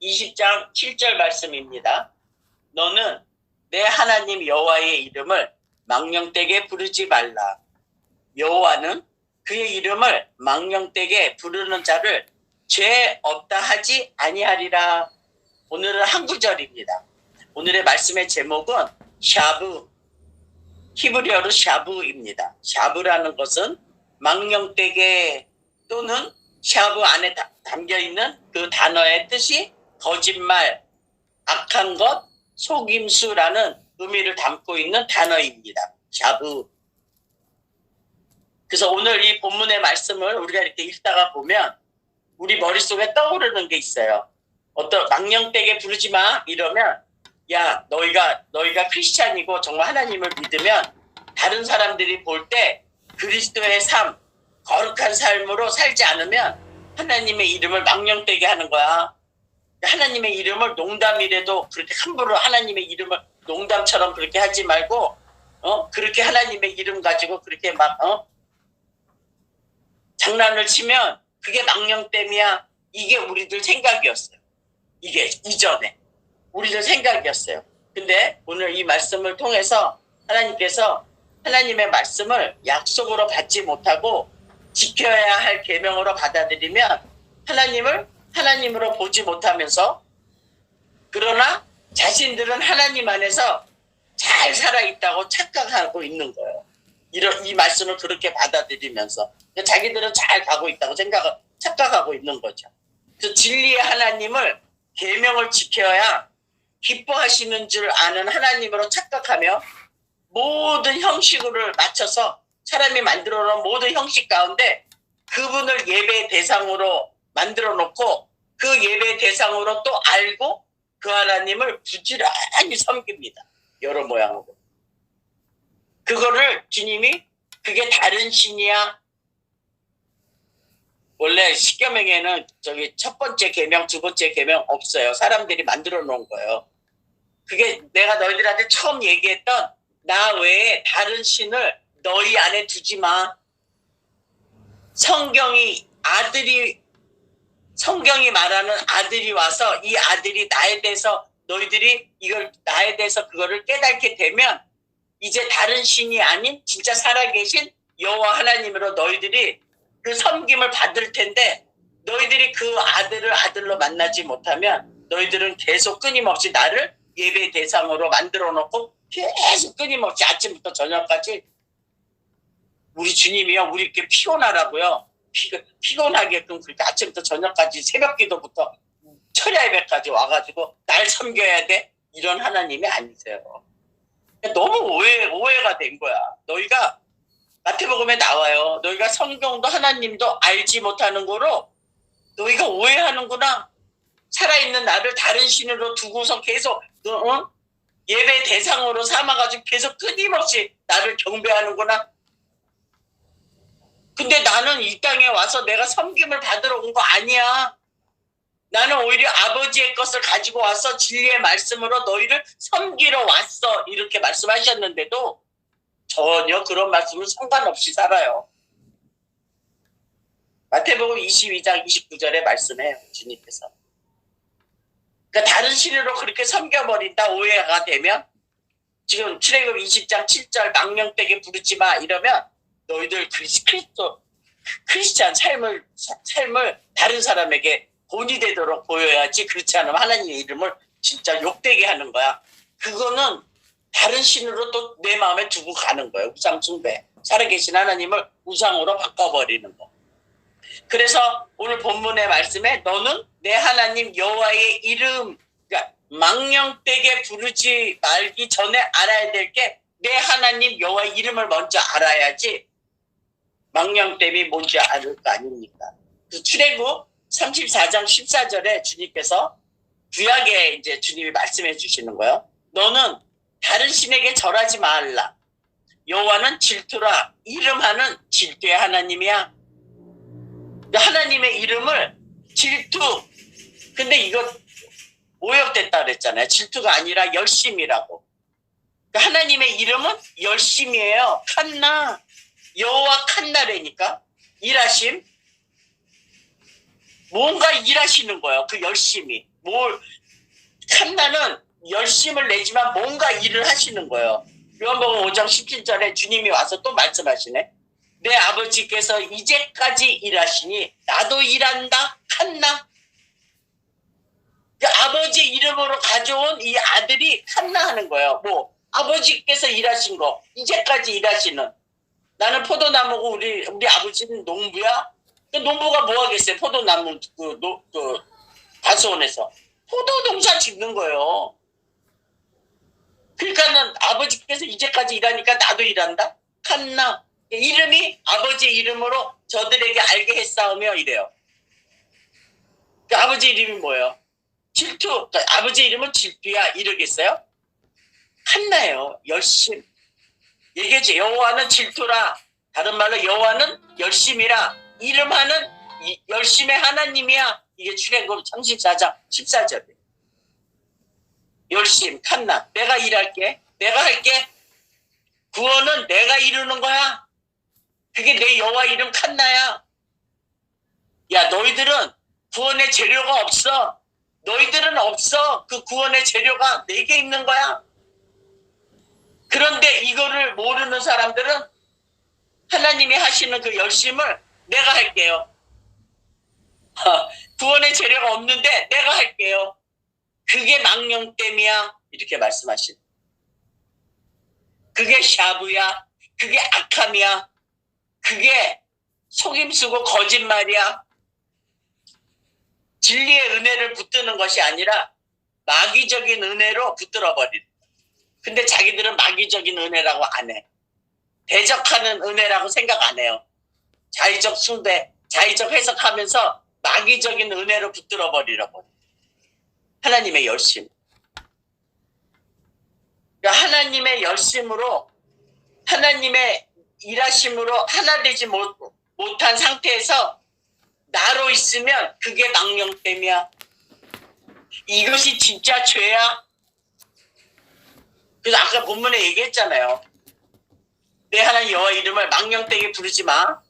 20장 7절 말씀입니다. 너는 내 하나님 여호와의 이름을 망령되게 부르지 말라. 여호와는 그의 이름을 망령되게 부르는 자를 죄 없다 하지 아니하리라. 오늘은 한 구절입니다. 오늘의 말씀의 제목은 샤브, 히브리어로 샤브입니다. 샤브라는 것은 망령되게 또는 샤브 안에 담겨있는 그 단어의 뜻이 거짓말, 악한 것, 속임수라는 의미를 담고 있는 단어입니다. 샤브. 그래서 오늘 이 본문의 말씀을 우리가 이렇게 읽다가 보면 우리 머릿속에 떠오르는 게 있어요. 어떤 망령되게 부르지 마 이러면 야 너희가 크리스찬이고 정말 하나님을 믿으면 다른 사람들이 볼 때 그리스도의 삶, 거룩한 삶으로 살지 않으면 하나님의 이름을 망령되게 하는 거야. 하나님의 이름을 농담이라도 그렇게 함부로 하나님의 이름을 농담처럼 그렇게 하지 말고 그렇게 하나님의 이름 가지고 그렇게 막 장난을 치면 그게 망령됨이야. 이게 우리들 생각이었어요. 이게 이전에 우리들 생각이었어요. 근데 오늘 이 말씀을 통해서 하나님께서 하나님의 말씀을 약속으로 받지 못하고 지켜야 할 계명으로 받아들이면 하나님을 하나님으로 보지 못하면서 그러나 자신들은 하나님 안에서 잘 살아있다고 착각하고 있는 거예요. 이 말씀을 그렇게 받아들이면서 자기들은 잘 가고 있다고 착각하고 있는 거죠. 그래서 진리의 하나님을 계명을 지켜야 기뻐하시는 줄 아는 하나님으로 착각하며 모든 형식을 맞춰서 사람이 만들어 놓은 모든 형식 가운데 그분을 예배 대상으로 만들어 놓고 그 예배 대상으로 또 알고 그 하나님을 부지런히 섬깁니다. 여러 모양으로. 그거를 주님이 그게 다른 신이야. 원래 십계명에는 저기 첫 번째 계명, 두 번째 계명 없어요. 사람들이 만들어 놓은 거예요. 그게 내가 너희들한테 처음 얘기했던 나 외에 다른 신을 너희 안에 두지 마. 성경이 말하는 아들이 와서 이 아들이 나에 대해서 너희들이 이걸 나에 대해서 그거를 깨닫게 되면 이제 다른 신이 아닌 진짜 살아계신 여호와 하나님으로 너희들이 그 섬김을 받을 텐데 너희들이 그 아들을 아들로 만나지 못하면 너희들은 계속 끊임없이 나를 예배 대상으로 만들어 놓고 계속 끊임없이 아침부터 저녁까지 우리 주님이요 우리 이렇게 피곤하라고요. 피곤하게끔 그렇게 아침부터 저녁까지 새벽 기도부터 철야 예배까지 와가지고 날 섬겨야 돼? 이런 하나님이 아니세요. 너무 오해가 된 거야. 너희가 마태복음에 나와요. 너희가 성경도 하나님도 알지 못하는 거로 너희가 오해하는구나. 살아있는 나를 다른 신으로 두고서 계속 예배 대상으로 삼아가지고 계속 끊임없이 나를 경배하는구나. 근데 나는 이 땅에 와서 내가 섬김을 받으러 온 거 아니야. 나는 오히려 아버지의 것을 가지고 와서 진리의 말씀으로 너희를 섬기러 왔어. 이렇게 말씀하셨는데도 전혀 그런 말씀을 상관없이 살아요. 마태복음 22장 29절에 말씀해요. 주님께서. 그러니까 다른 신으로 그렇게 섬겨버린다 오해가 되면 지금 출애굽 20장 7절 망령되게 부르지 마 이러면 너희들 크리스찬 삶을 다른 사람에게 본이 되도록 보여야지 그렇지 않으면 하나님의 이름을 진짜 욕되게 하는 거야. 그거는 다른 신으로 또 내 마음에 두고 가는 거예요. 우상 숭배. 살아계신 하나님을 우상으로 바꿔버리는 거. 그래서 오늘 본문의 말씀에 너는 내 하나님 여호와의 이름 그러니까 망령되게 부르지 말기 전에 알아야 될 게 내 하나님 여호와의 이름을 먼저 알아야지 망령됨이 뭔지 알 거 아닙니까? 그 출애굽 34장 14절에 주님께서 구약에 이제 주님이 말씀해 주시는 거예요. 너는 다른 신에게 절하지 말라. 여호와는 질투라. 이름하는 질투의 하나님이야. 하나님의 이름을 질투. 근데 이거 오역됐다 그랬잖아요. 질투가 아니라 열심이라고. 하나님의 이름은 열심이에요. 칸나. 여호와 칸나래니까 일하심. 뭔가 일하시는 거예요. 그 열심히. 칸나는 열심을 내지만 뭔가 일을 하시는 거예요. 요한복음 5장 17절에 주님이 와서 또 말씀하시네. 내 아버지께서 이제까지 일하시니 나도 일한다. 칸나. 그 아버지 이름으로 가져온 이 아들이 칸나 하는 거예요. 뭐 아버지께서 일하신 거 이제까지 일하시는. 나는 포도나무고 우리 아버지는 농부야. 그 농부가 뭐 하겠어요? 포도나무 그 과수원에서 포도 농사 짓는 거예요. 그러니까는 아버지께서 이제까지 일하니까 나도 일한다. 칸나. 이름이 아버지 이름으로 저들에게 알게 했사오며 이래요. 그 아버지 이름이 뭐예요? 질투. 아버지 이름은 질투야 이러겠어요? 칸나예요. 열심. 얘기했지. 여호와는 질투라. 다른 말로 여호와는 열심이라. 이름하는 열심의 하나님이야. 이게 출애굽 34장 14절이에요. 열심, 칸나. 내가 일할게. 내가 할게. 구원은 내가 이루는 거야. 그게 내 여호와 이름 칸나야. 야, 너희들은 구원의 재료가 없어. 너희들은 없어. 그 구원의 재료가 내게 있는 거야. 그런데 이거를 모르는 사람들은 하나님이 하시는 그 열심을 내가 할게요. 구원의 재료가 없는데 내가 할게요. 그게 망령됨이야. 이렇게 말씀하신. 그게 샤브야. 그게 악함이야. 그게 속임수고 거짓말이야. 진리의 은혜를 붙드는 것이 아니라 마귀적인 은혜로 붙들어버리는. 근데 자기들은 마귀적인 은혜라고 안 해. 대적하는 은혜라고 생각 안 해요. 자의적 숭배, 자의적 해석하면서 마귀적인 은혜로 붙들어버리라고. 하나님의 열심. 그러니까 하나님의 열심으로, 하나님의 일하심으로 하나 되지 못한 상태에서 나로 있으면 그게 망령됨이야. 이것이 진짜 죄야. 그래서 아까 본문에 얘기했잖아요. 내 하나님 여호와 이름을 망령되게 부르지 마.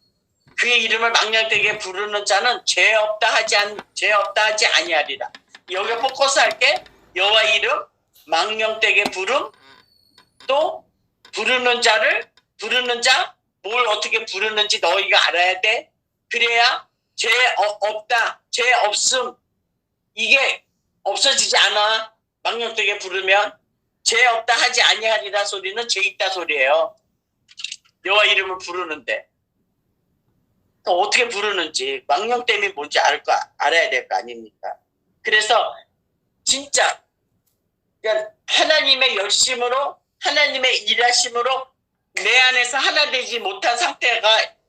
그의 이름을 망령되게 부르는 자는 죄 없다 하지 아니하리라. 여기 포커스 할게. 여호와 이름 망령되게 부름, 또 부르는 자 뭘 어떻게 부르는지 너희가 알아야 돼. 그래야 죄 없다, 죄 없음, 이게 없어지지 않아. 망령되게 부르면 죄 없다 하지 아니하리라 소리는 죄 있다 소리예요. 여호와 이름을 부르는데 어떻게 부르는지 망령됨이 뭔지 알아야 될 거 아닙니까? 그래서 진짜 하나님의 열심으로, 하나님의 일하심으로 내 안에서 하나 되지 못한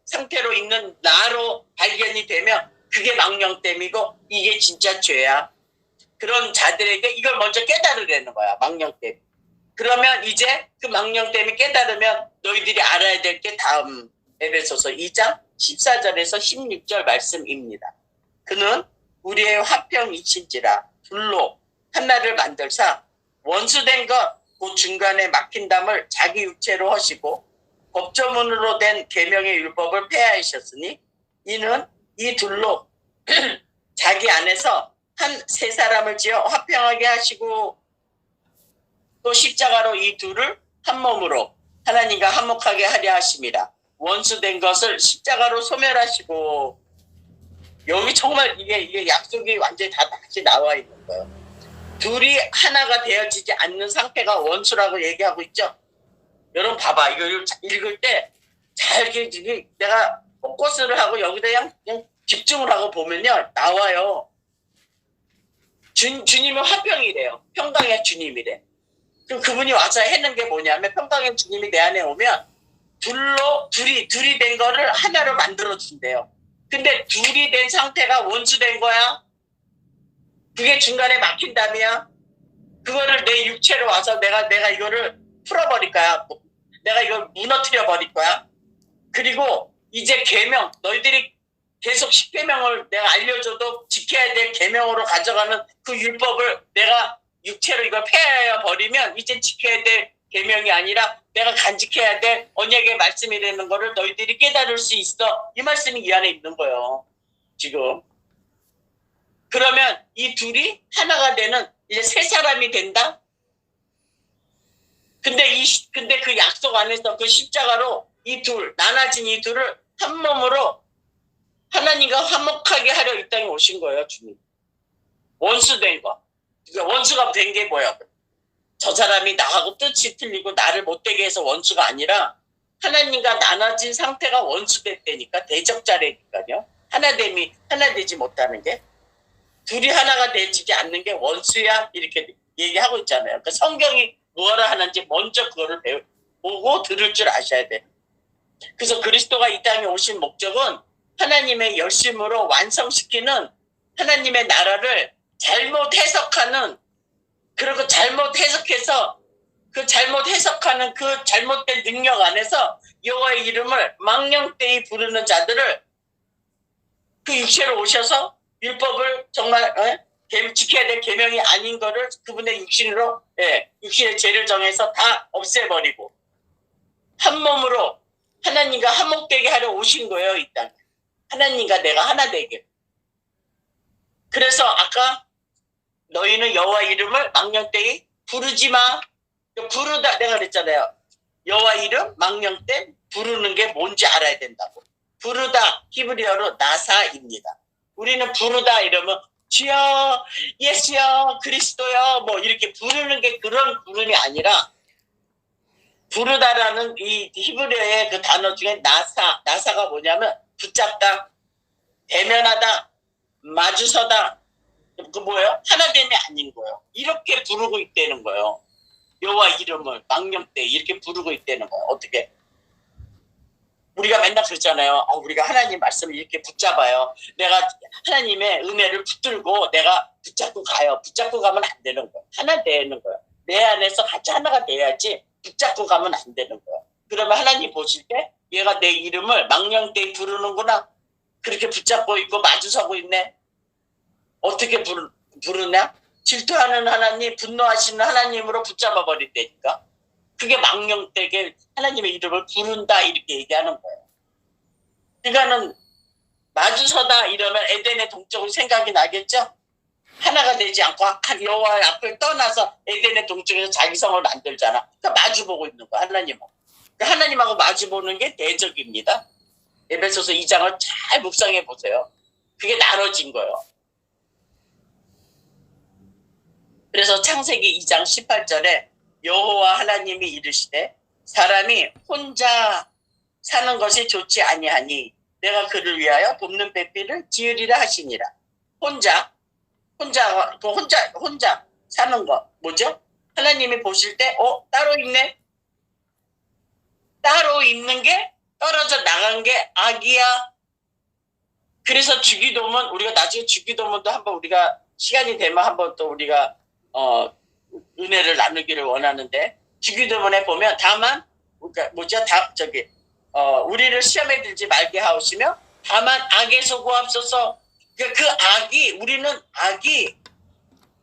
상태로 있는 나로 발견이 되면 그게 망령됨이고 이게 진짜 죄야. 그런 자들에게 이걸 먼저 깨달으라는 거야. 망령됨. 그러면 이제 그 망령됨이 깨달으면 너희들이 알아야 될 게 다음 에베소서 2장 14절에서 16절 말씀입니다. 그는 우리의 화평이신지라 둘로 하나를 만들사 원수된 것 그 중간에 막힌 담을 자기 육체로 하시고 법조문으로 된 계명의 율법을 폐하하셨으니 이는 이 둘로 자기 안에서 세 사람을 지어 화평하게 하시고 또 십자가로 이 둘을 한 몸으로 하나님과 화목하게 하려 하심이라. 원수된 것을 십자가로 소멸하시고. 여기 정말 이게 약속이 완전히 다 다시 나와 있는 거예요. 둘이 하나가 되어지지 않는 상태가 원수라고 얘기하고 있죠. 여러분 봐봐. 이거 읽을 때 잘 내가 포커스를 하고 여기다 그냥 집중을 하고 보면요. 나와요. 주님은 화평이래요. 평강의 주님이래. 그럼 그분이 와서 해는 게 뭐냐면 평강의 주님이 내 안에 오면 둘이 된 거를 하나로 만들어준대요. 근데 둘이 된 상태가 원수된 거야. 그게 중간에 막힌다면 그거를 내 육체로 와서 내가 이거를 풀어버릴 거야. 내가 이걸 무너뜨려 버릴 거야. 그리고 이제 계명, 너희들이 계속 10계명을 내가 알려줘도 지켜야 될 계명으로 가져가는 그 율법을 내가 육체로 이걸 폐하여 버리면 이제 지켜야 될 계명이 아니라 내가 간직해야 될 언약의 말씀이 되는 거를 너희들이 깨달을 수 있어. 이 말씀이 이 안에 있는 거예요. 지금. 그러면 이 둘이 하나가 되는 이제 세 사람이 된다? 근데 그 약속 안에서 그 십자가로 나눠진 이 둘을 한 몸으로 하나님과 화목하게 하려 이 땅에 오신 거예요, 주님. 원수 된 거. 그러니까 원수가 된 게 뭐야? 저 사람이 나하고 뜻이 틀리고 나를 못되게 해서 원수가 아니라 하나님과 나눠진 상태가 원수 됐다니까, 대적자라니까요. 하나 되지 못하는 게, 둘이 하나가 되지 않는 게 원수야, 이렇게 얘기하고 있잖아요. 그 성경이 뭐라 하는지 먼저 그거를 보고 들을 줄 아셔야 돼요. 그래서 그리스도가 이 땅에 오신 목적은 하나님의 열심으로 완성시키는 하나님의 나라를 잘못 해석하는, 그리고 잘못 해석해서 그 잘못 해석하는 그 잘못된 능력 안에서 여호와의 이름을 망령되이 부르는 자들을 그 육체로 오셔서 율법을 정말 지켜야 될 계명이 아닌 거를 그분의 육신으로, 육신의 죄를 정해서 다 없애버리고 한 몸으로 하나님과 한목되게 하려 오신 거예요, 이 땅에. 하나님과 내가 하나 되게. 그래서 아까 너희는 여호와 이름을 망령되이 부르지 마. 부르다 내가 그랬잖아요. 여호와 이름 망령되 부르는 게 뭔지 알아야 된다고. 부르다 히브리어로 나사입니다. 우리는 부르다 이러면 주여, 예수여, 그리스도여 뭐 이렇게 부르는 게 그런 부름이 아니라, 부르다라는 이 히브리어의 그 단어 중에 나사가 뭐냐면 붙잡다, 대면하다, 마주서다, 그 뭐예요? 하나됨이 아닌 거예요. 이렇게 부르고 있다는 거예요. 여호와 이름을 망령되 이렇게 부르고 있다는 거예요. 어떻게? 우리가 맨날 그러잖아요. 우리가 하나님 말씀을 이렇게 붙잡아요. 내가 하나님의 은혜를 붙들고 내가 붙잡고 가요. 붙잡고 가면 안 되는 거예요. 하나 되는 거예요. 내 안에서 같이 하나가 돼야지 붙잡고 가면 안 되는 거예요. 그러면 하나님 보실 때 얘가 내 이름을 망령되이 부르는구나. 그렇게 붙잡고 있고 마주서고 있네. 어떻게 부르냐? 질투하는 하나님, 분노하시는 하나님으로 붙잡아 버린다니까. 그게 망령되게 하나님의 이름을 부른다 이렇게 얘기하는 거예요. 그러니까는 마주서다 이러면 에덴의 동쪽으로 생각이 나겠죠? 하나가 되지 않고 여호와의 앞을 떠나서 에덴의 동쪽에서 자기 성을 만들잖아. 그러니까 마주보고 있는 거야, 하나님하고. 그러니까 하나님하고 마주보는 게 대적입니다. 에베소서 2장을 잘 묵상해 보세요. 그게 나눠진 거예요. 그래서 창세기 2장 18절에 여호와 하나님이 이르시되 사람이 혼자 사는 것이 좋지 아니하니 내가 그를 위하여 돕는 배필을 지으리라 하시니라. 혼자 사는 거 뭐죠? 하나님이 보실 때 따로 있네. 따로 있는 게 떨어져 나간 게 악이야. 그래서 주기도문, 우리가 나중에 주기도문도 한번 우리가 시간이 되면 한번 또 우리가 은혜를 나누기를 원하는데, 주기도문에 보면 다만 우리를 시험에 들지 말게 하옵시며 다만 악에서 구하옵소서. 그 악이, 우리는 악이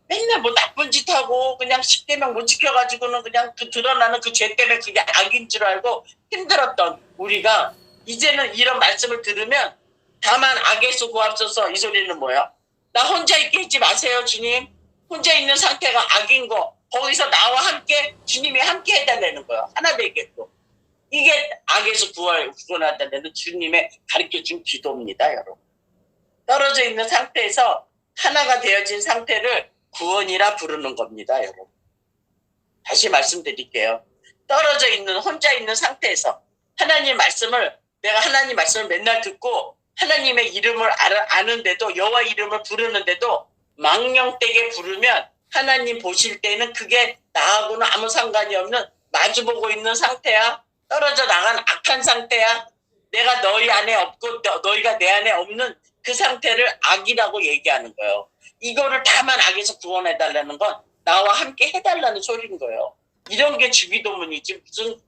맨날 뭐 나쁜 짓 하고 그냥 십계명 못 지켜가지고는 그냥 그 드러나는 그 죄 때문에 그게 악인 줄 알고 힘들었던 우리가 이제는 이런 말씀을 들으면 다만 악에서 구하옵소서, 이 소리는 뭐야? 나 혼자 있게 있지 마세요, 주님. 혼자 있는 상태가 악인 거, 거기서 나와 함께 주님이 함께 해달라는 거예요. 하나 되겠고. 이게 악에서 구원하다는 주님의 가르쳐준 기도입니다, 여러분. 떨어져 있는 상태에서 하나가 되어진 상태를 구원이라 부르는 겁니다, 여러분. 다시 말씀드릴게요. 떨어져 있는, 혼자 있는 상태에서 내가 하나님 말씀을 맨날 듣고 하나님의 이름을 아는데도, 여호와 이름을 부르는데도 망령되게 부르면 하나님 보실 때는 그게 나하고는 아무 상관이 없는 마주보고 있는 상태야. 떨어져 나간 악한 상태야. 내가 너희 안에 없고 너희가 내 안에 없는 그 상태를 악이라고 얘기하는 거예요. 이거를 다만 악에서 구원해달라는 건 나와 함께 해달라는 소리인 거예요. 이런 게 주기도문이지 무슨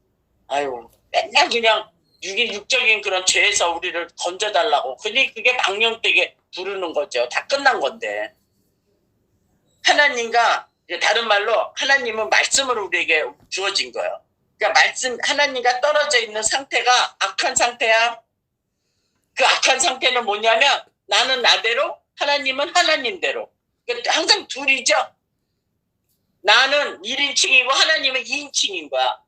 맨날 그냥 육적인 그런 죄에서 우리를 건져달라고. 그게 망령되게 부르는 거죠. 다 끝난 건데. 하나님과, 다른 말로 하나님은 말씀으로 우리에게 주어진 거예요. 그러니까 하나님과 떨어져 있는 상태가 악한 상태야. 그 악한 상태는 뭐냐면 나는 나대로 하나님은 하나님대로. 그러니까 항상 둘이죠. 나는 1인칭이고 하나님은 2인칭인 거야.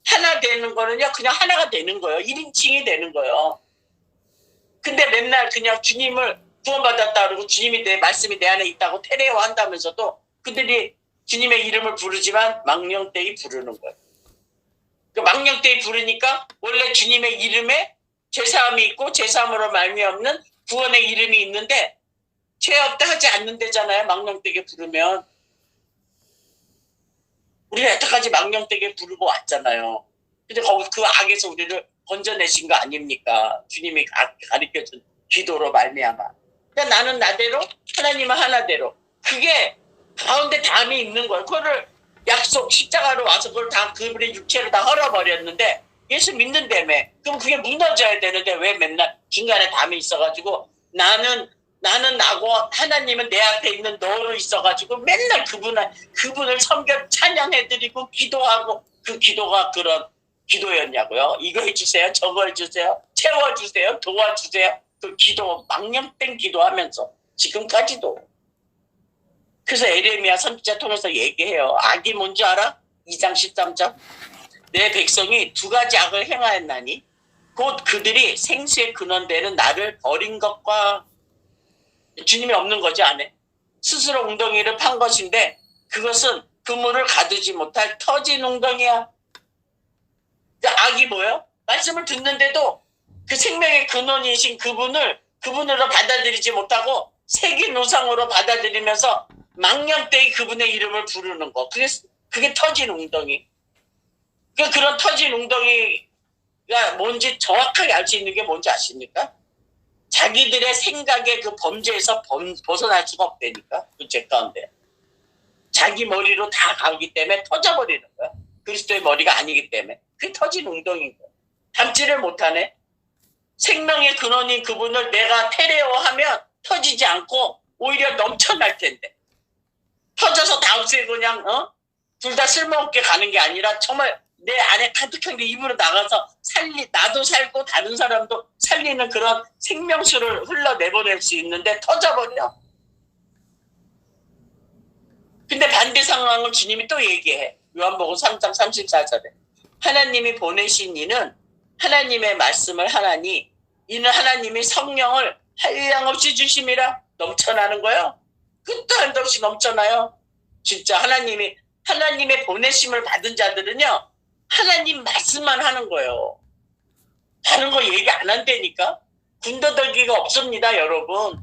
하나 되는 거는요, 그냥 하나가 되는 거예요. 1인칭이 되는 거예요. 근데 맨날 그냥 주님을 구원받았다 그러고 주님이 내 말씀이 내 안에 있다고 테레오 한다면서도 그들이 주님의 이름을 부르지만 망령되이 부르는 거예요. 그 망령되이 부르니까 원래 주님의 이름에 죄사함이 있고 죄사함으로 말미암는 구원의 이름이 있는데 죄 없다 하지 않는다잖아요. 망령되게 부르면. 우리가 여태까지 망령되게 부르고 왔잖아요. 근데 거기 그 악에서 우리를 건져내신 거 아닙니까? 주님이 가르쳐준 기도로 말미암아. 그러니까 나는 나대로 하나님은 하나대로. 그게 가운데 담이 있는 거예요. 그거를 약속 십자가로 와서 그걸 다 그분의 육체를 다 헐어버렸는데 예수 믿는다며. 그럼 그게 무너져야 되는데 왜 맨날 중간에 담이 있어가지고 나는 나고 하나님은 내 앞에 있는 너로 있어가지고 맨날 그분을 섬겨 찬양해드리고 기도하고 그 기도가 그런 기도였냐고요. 이거 해주세요. 저거 해주세요. 채워주세요. 도와주세요. 그 기도 망령된 기도하면서 지금까지도. 그래서 에레미야 선지자 통해서 얘기해요. 악이 뭔지 알아? 2장 13절. 내 백성이 두 가지 악을 행하였나니 곧 그들이 생수의 근원되는 나를 버린 것과 주님이 없는 거지 안에. 스스로 웅덩이를 판 것인데 그것은 그물을 가두지 못할 터진 웅덩이야. 악이 뭐예요? 말씀을 듣는데도 그 생명의 근원이신 그분으로 받아들이지 못하고 새긴 우상으로 받아들이면서 망령되이 그분의 이름을 부르는 거. 그게 터진 웅덩이. 그런 터진 웅덩이가 뭔지 정확하게 알 수 있는 게 뭔지 아십니까? 자기들의 생각의 그 범죄에서 벗어날 수가 없다니까. 그 죄 가운데. 자기 머리로 다 가기 때문에 터져버리는 거야. 그리스도의 머리가 아니기 때문에. 그게 터진 웅덩이인 거야. 담지를 못하네. 생명의 근원인 그분을 내가 테레오하면 터지지 않고 오히려 넘쳐날 텐데. 터져서 다 없애고 그냥 둘 다 쓸모없게 가는 게 아니라 정말 내 안에 가득한 게 입으로 나가서 나도 살고 다른 사람도 살리는 그런 생명수를 흘러내보낼 수 있는데 터져버려. 근데 반대 상황을 주님이 또 얘기해. 요한복음 3장 34절에 하나님이 보내신 이는 하나님의 말씀을 하나니 이는 하나님이 성령을 한량없이 주심이라. 넘쳐나는 거예요. 끝도 한도 없이 넘쳐나요. 진짜 하나님의 보내심을 받은 자들은요. 하나님 말씀만 하는 거예요. 다른 거 얘기 안 한다니까. 군더더기가 없습니다. 여러분.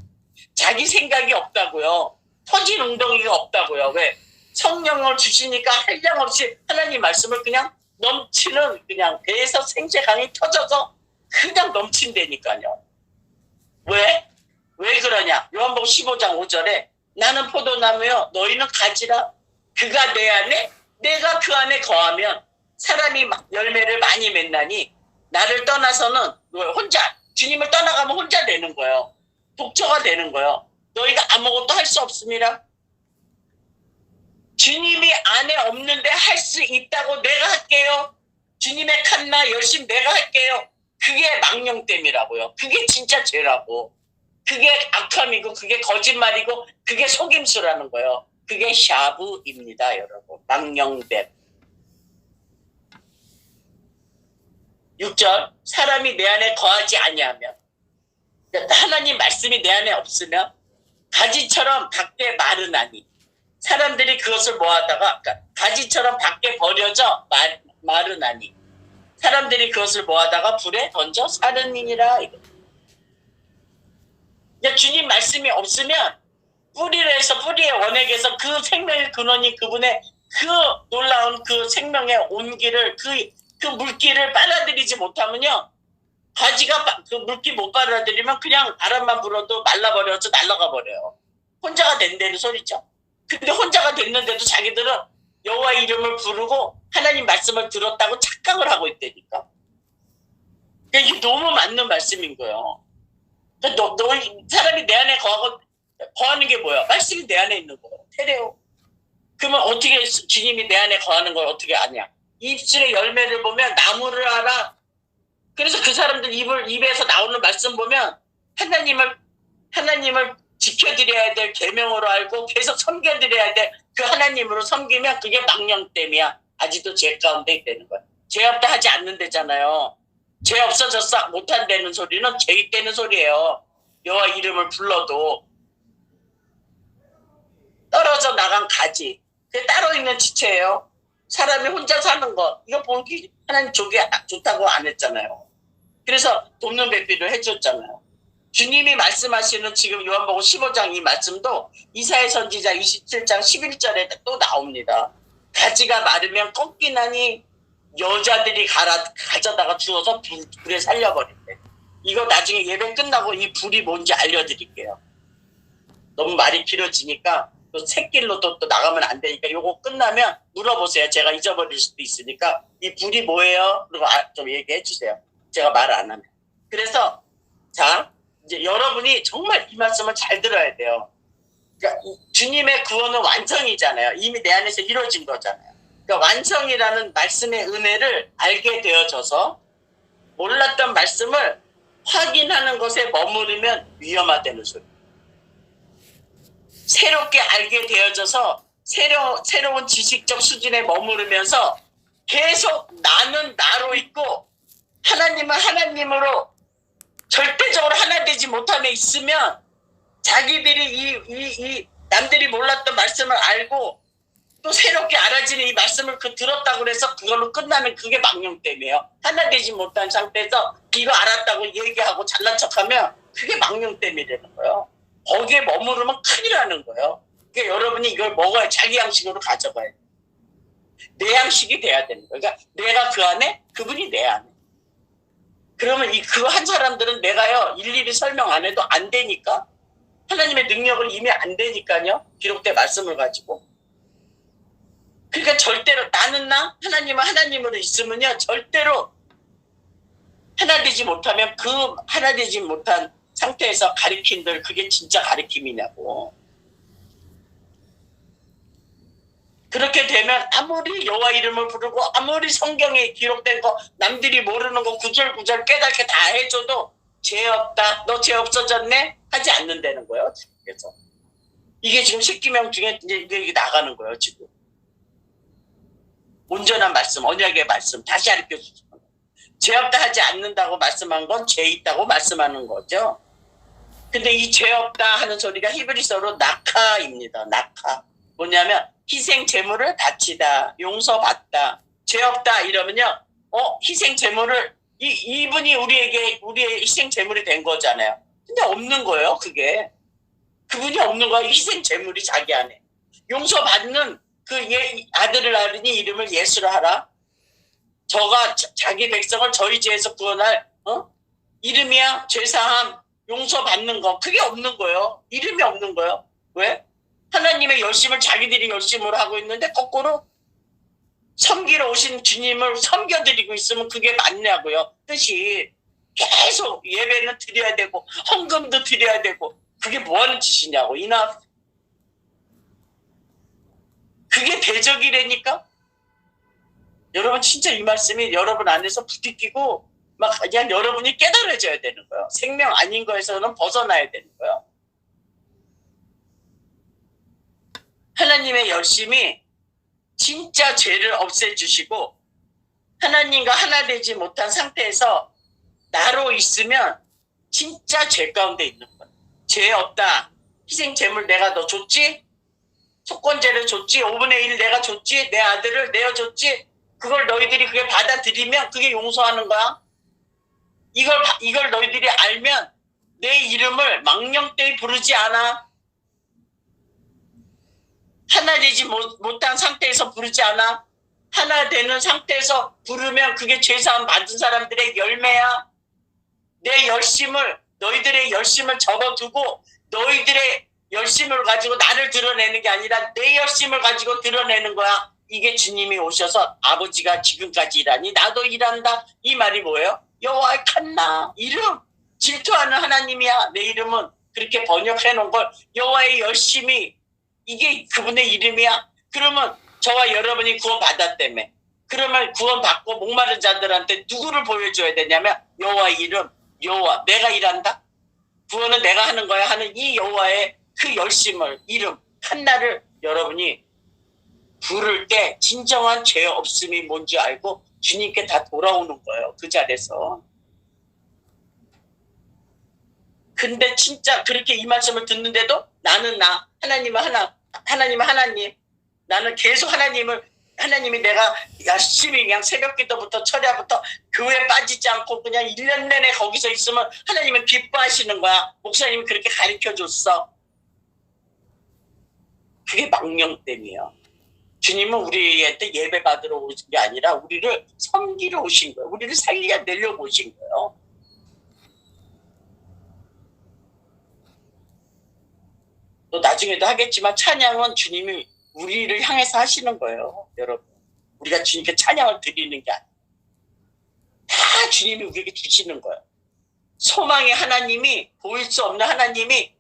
자기 생각이 없다고요. 터진 웅덩이가 없다고요. 왜? 성령을 주시니까 한량없이 하나님 말씀을 그냥 넘치는 그냥 배에서 생채강이 터져서 그냥 넘친다니까요. 왜? 왜 그러냐? 요한복음 15장 5절에 나는 포도나무요 너희는 가지라. 그가 내 안에 내가 그 안에 거하면 사람이 열매를 많이 맺나니 나를 떠나서는 혼자 주님을 떠나가면 혼자 되는 거예요. 독처가 되는 거예요. 너희가 아무것도 할 수 없습니다. 주님이 안에 없는데 할 수 있다고 내가 할게요. 주님의 칸나 열심히 내가 할게요. 그게 망령됨이라고요. 그게 진짜 죄라고. 그게 악함이고 그게 거짓말이고 그게 속임수라는 거예요. 그게 샤브입니다. 여러분. 망령됨. 6절 사람이 내 안에 거하지 아니하면 하나님 말씀이 내 안에 없으면 가지처럼 밖에 마르나니 사람들이 그것을 모아다가 가지처럼 밖에 버려져 마르나니 사람들이 그것을 모아다가 불에 던져 사르니라. 주님 말씀이 없으면 뿌리의 원액에서 그 생명의 근원이 그분의 그 놀라운 그 생명의 온기를 그 물기를 빨아들이지 못하면요. 가지가 그 물기 못 빨아들이면 그냥 바람만 불어도 말라버려서 날아가 버려요. 혼자가 된다는 소리죠. 근데 혼자가 됐는데도 자기들은 여호와 이름을 부르고 하나님 말씀을 들었다고 착각을 하고 있다니까. 이게 너무 맞는 말씀인 거예요. 사람이 내 안에 거하는 게 뭐야? 말씀이 내 안에 있는 거예요. 테레오. 그러면 어떻게 주님이 내 안에 거하는 걸 어떻게 아냐? 입술의 열매를 보면 나무를 알아. 그래서 그 사람들 입에서 나오는 말씀 보면 하나님을 지켜드려야 될 계명으로 알고 계속 섬겨드려야 될 그 하나님으로 섬기면 그게 망령됨이야. 아직도 죄 가운데 있다는 거야. 죄 없다 하지 않는다잖아요. 죄 없어졌어 못한다는 소리는 죄 있다는 소리예요. 여호와 이름을 불러도 떨어져 나간 가지. 그게 따로 있는 지체예요. 사람이 혼자 사는 거 이거 보기 하나님 좋다고 안 했잖아요. 그래서 돕는 배필을 해줬잖아요. 주님이 말씀하시는 지금 요한복음 15장 이 말씀도 이사야 선지자 27장 11절에 또 나옵니다. 가지가 마르면 꺾이나니 여자들이 가져다가 주워서 불에 살려버린대. 이거 나중에 예배 끝나고 이 불이 뭔지 알려드릴게요. 너무 말이 길어지니까 또 새길로 또 나가면 안 되니까 요거 끝나면 물어보세요. 제가 잊어버릴 수도 있으니까 이 불이 뭐예요? 그리고 좀 얘기해 주세요. 제가 말 안 하면. 그래서 자 이제 여러분이 정말 이 말씀을 잘 들어야 돼요. 그러니까 주님의 구원은 완성이잖아요. 이미 내 안에서 이루어진 거잖아요. 그러니까 완성이라는 말씀의 은혜를 알게 되어져서 몰랐던 말씀을 확인하는 것에 머무르면 위험하다는 소리. 새롭게 알게 되어져서 새로운 지식적 수준에 머무르면서 계속 나는 나로 있고 하나님은 하나님으로 절대적으로 하나 되지 못함에 있으면 자기들이 이 남들이 몰랐던 말씀을 알고 또 새롭게 알아지는 이 말씀을 들었다고 해서 그걸로 끝나면 그게 망령됨이에요. 하나 되지 못한 상태에서 이거 알았다고 얘기하고 잘난 척하면 그게 망령됨이라는 거예요. 거기에 머무르면 큰일 나는 거예요. 그러니까 여러분이 이걸 먹어야 자기 양식으로 가져가야 돼요. 내 양식이 돼야 되는 거예요. 그러니까 내가 그 안에, 그분이 내 안에. 그러면 그 한 사람들은 내가요 일일이 설명 안 해도 안 되니까 하나님의 능력을 이미 안 되니까요. 기록된 말씀을 가지고. 그러니까 절대로 나는 나 하나님은 하나님으로 있으면요 절대로 하나 되지 못하면 그 하나 되지 못한 상태에서 가리킨들 그게 진짜 가리킴이냐고. 그렇게 되면 아무리 여호와 이름을 부르고 아무리 성경에 기록된 거 남들이 모르는 거 구절구절 깨닫게 다 해줘도 죄 없다 너 죄 없어졌네 하지 않는다는 거예요. 그래서 이게 지금 10계명 중에 이제 이게 나가는 거예요. 지금 온전한 말씀 언약의 말씀 다시 가르쳐주죠. 죄 없다 하지 않는다고 말씀한 건 죄 있다고 말씀하는 거죠. 근데 이 죄 없다 하는 소리가 히브리서로 낙하입니다. 낙하. 뭐냐면 희생 제물을 바치다, 용서받다, 죄 없다 이러면요. 희생 제물을 이분이 우리의 희생 제물이 된 거잖아요. 근데 없는 거예요, 그게. 그분이 없는 거야. 희생 제물이 자기 안에. 용서받는 그 아들을 낳으니 이름을 예수로 하라. 저가 자기 백성을 저희 죄에서 구원할 이름이야 죄사함 용서받는 거 그게 없는 거예요. 이름이 없는 거예요. 왜? 하나님의 열심을 자기들이 열심으로 하고 있는데 거꾸로 섬기러 오신 주님을 섬겨드리고 있으면 그게 맞냐고요. 뜻이 계속 예배는 드려야 되고 헌금도 드려야 되고 그게 뭐하는 짓이냐고. 이나 그게 대적이라니까. 여러분 진짜 이 말씀이 여러분 안에서 부딪히고 막 그냥 여러분이 깨달아져야 되는 거예요. 생명 아닌 거에서는 벗어나야 되는 거예요. 하나님의 열심이 진짜 죄를 없애주시고 하나님과 하나 되지 못한 상태에서 나로 있으면 진짜 죄 가운데 있는 거예요. 죄 없다. 희생 제물 내가 너 줬지? 속건제를 줬지? 5분의 1 내가 줬지? 내 아들을 내어줬지? 그걸 너희들이 그게 받아들이면 그게 용서하는 거야. 이걸 너희들이 알면 내 이름을 망령되이 부르지 않아. 하나 되지 못한 상태에서 부르지 않아. 하나 되는 상태에서 부르면 그게 죄사함 받은 사람들의 열매야. 내 열심을 너희들의 열심을 접어두고 너희들의 열심을 가지고 나를 드러내는 게 아니라 내 열심을 가지고 드러내는 거야. 이게 주님이 오셔서 아버지가 지금까지 일하니 나도 일한다. 이 말이 뭐예요? 여호와의 칸나 이름 질투하는 하나님이야. 내 이름은 그렇게 번역해 놓은 걸 여호와의 열심이 이게 그분의 이름이야. 그러면 저와 여러분이 구원 받았다며. 그러면 구원 받고 목마른 자들한테 누구를 보여줘야 되냐면 여호와의 이름. 여호와 내가 일한다. 구원은 내가 하는 거야 하는 이 여호와의 그 열심을, 이름 한나를 여러분이 부를 때 진정한 죄 없음이 뭔지 알고 주님께 다 돌아오는 거예요. 그 자리에서. 근데 진짜 그렇게 이 말씀을 듣는데도 나는 하나님은 하나님, 나는 계속 하나님이 내가 열심히 그냥 새벽 기도부터 철야부터 교회 빠지지 않고 그냥 1년 내내 거기서 있으면 하나님은 기뻐하시는 거야. 목사님이 그렇게 가르쳐줬어. 그게 망령됨이에요. 주님은 우리한테 예배 받으러 오신 게 아니라 우리를 섬기러 오신 거예요. 우리를 살려내려고 오신 거예요. 또 나중에도 하겠지만 찬양은 주님이 우리를 향해서 하시는 거예요. 여러분, 우리가 주님께 찬양을 드리는 게 아니에요. 다 주님이 우리에게 주시는 거예요. 소망의 하나님이, 보일 수 없는 하나님이,